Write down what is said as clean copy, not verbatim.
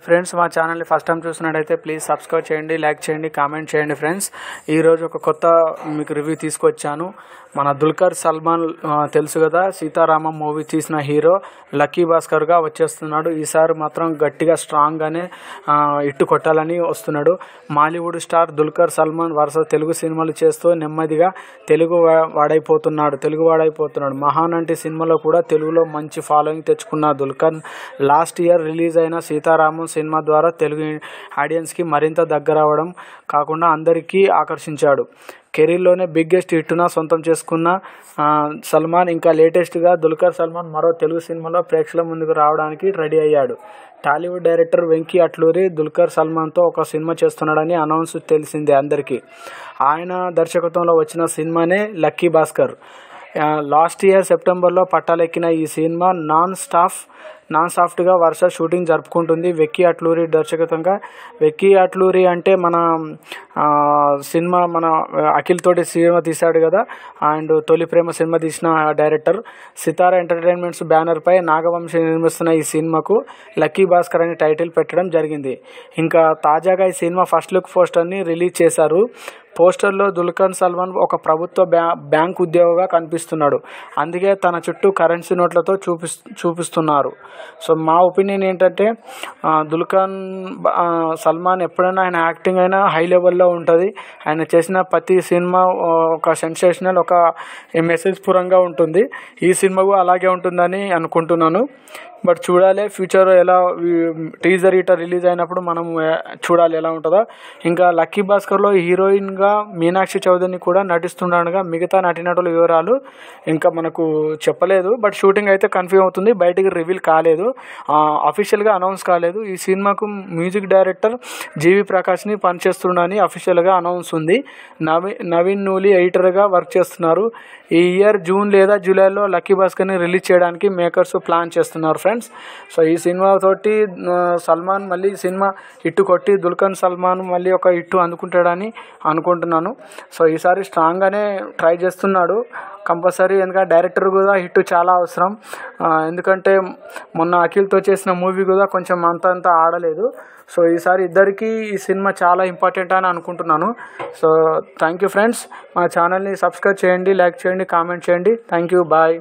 Friends మా ఛానల్ని first time చూసినట్టయితే ప్లీజ్ సబ్స్క్రైబ్ చేయండి, లైక్ చేయండి, కామెంట్ చేయండి. ఫ్రెండ్స్ ఈరోజు ఒక కొత్త మీకు రివ్యూ తీసుకొచ్చాను. మన దుల్కర్ సల్మాన్ తెలుసు కదా, సీతారామం మూవీ తీసిన హీరో లక్కీ భాస్కర్గా వచ్చేస్తున్నాడు. ఈసారి మాత్రం గట్టిగా స్ట్రాంగ్గానే ఇట్టు కొట్టాలని వస్తున్నాడు. మాలీవుడ్ స్టార్ దుల్కర్ సల్మాన్ వరుస తెలుగు సినిమాలు చేస్తూ నెమ్మదిగా తెలుగు వాడైపోతున్నాడు. మహానంటి సినిమాలో కూడా తెలుగులో మంచి ఫాలోయింగ్ తెచ్చుకున్న దుల్కర్ లాస్ట్ ఇయర్ రిలీజ్ అయిన సీతారామం సినిమా ద్వారా తెలుగు ఆడియన్స్కి మరింత దగ్గర అవ్వడం కాకుండా అందరికీ ఆకర్షించాడు. కెరీర్లోనే బిగ్గెస్ట్ హిట్ను సొంతం చేసుకున్న సల్మాన్ ఇంకా లేటెస్ట్గా దుల్కర్ సల్మాన్ మరో తెలుగు సినిమాలో ప్రేక్షకుల ముందుకు రావడానికి రెడీ అయ్యాడు. టాలీవుడ్ డైరెక్టర్ వెంకీ అట్లూరి దుల్కర్ సల్మాన్తో ఒక సినిమా చేస్తున్నాడని అనౌన్స్ తెలిసిందే అందరికీ. ఆయన దర్శకత్వంలో వచ్చిన సినిమానే లక్కీ భాస్కర్. లాస్ట్ ఇయర్ సెప్టెంబర్లో పట్టాలెక్కిన ఈ సినిమా నాన్ సాఫ్ట్గా వరుస షూటింగ్ జరుపుకుంటుంది. వెంకీ అట్లూరి దర్శకత్వంగా. వెంకీ అట్లూరి అంటే మన సినిమా మన అఖిల్ తోటి సినిమా తీశాడు కదా, అండ్ తొలి ప్రేమ సినిమా తీసిన డైరెక్టర్. సితారా ఎంటర్టైన్మెంట్స్ బ్యానర్పై నాగవంశీ నిర్మిస్తున్న ఈ సినిమాకు లక్కీ భాస్కర్ అనే టైటిల్ పెట్టడం జరిగింది. ఇంకా తాజాగా ఈ సినిమా ఫస్ట్ లుక్ పోస్టర్ని రిలీజ్ చేశారు. పోస్టర్లో దుల్కర్ సల్మాన్ ఒక ప్రభుత్వ బ్యాంక్ ఉద్యోగిగా కనిపిస్తున్నాడు. అందుకే తన చుట్టూ కరెన్సీ నోట్లతో చూపిస్తున్నారు. సో మా ఒపీనియన్ ఏంటంటే దుల్కర్ సల్మాన్ ఎప్పుడైనా ఆయన యాక్టింగ్ అయినా హై లెవెల్లో ఉంటుంది. ఆయన చేసిన ప్రతి సినిమా ఒక సెన్సేషనల్, ఒక మెసేజ్ పూరంగా ఉంటుంది. ఈ సినిమా అలాగే ఉంటుందని అనుకుంటున్నాను. బట్ చూడాలి ఫ్యూచర్ ఎలా, టీజర్ ఇట రిలీజ్ అయినప్పుడు మనం చూడాలి ఎలా ఉంటుందో. ఇంకా లక్కీ భాస్కర్లో హీరోయిన్గా మీనాక్షి చౌదరిని కూడా నటిస్తుండగా మిగతా నటీనటుల వివరాలు ఇంకా మనకు చెప్పలేదు. బట్ షూటింగ్ అయితే కన్ఫర్మ్ అవుతుంది, బయటికి రివీల్ కాలేదు, అఫీషియల్గా అనౌన్స్ కాలేదు. ఈ సినిమాకు మ్యూజిక్ డైరెక్టర్ జీవి ప్రకాష్ని పనిచేస్తున్నాడని అఫీషియల్గా అనౌన్స్ ఉంది. నవీన్ నూలి ఎడిటర్గా వర్క్ చేస్తున్నారు. ఈ ఇయర్ జూన్ లేదా జూలైలో లక్కీ భాస్కర్ని రిలీజ్ చేయడానికి మేకర్స్ ప్లాన్ చేస్తున్నారు ఫ్రెండ్స్. సో ఈ సినిమా తోటి సల్మాన్ మళ్ళీ సినిమా హిట్టు కొట్టి దుల్కర్ సల్మాన్ మళ్ళీ ఒక హిట్టు అందుకుంటాడని అనుకుంటున్నాను. సో ఈసారి స్ట్రాంగ్గానే ట్రై చేస్తున్నాడు కంపల్సరీ. ఎందుకంటే డైరెక్టర్ కూడా హిట్ చాలా అవసరం. ఎందుకంటే మొన్న అఖిల్తో చేసిన మూవీ కూడా కొంచెం అంత ఆడలేదు. సో ఈసారి ఇద్దరికి ఈ సినిమా చాలా ఇంపార్టెంట్ అని అనుకుంటున్నాను. So thank you friends. మా ఛానల్ని సబ్స్క్రైబ్ చేయండి, లైక్ చేయండి, కామెంట్ చేయండి. Thank you, bye.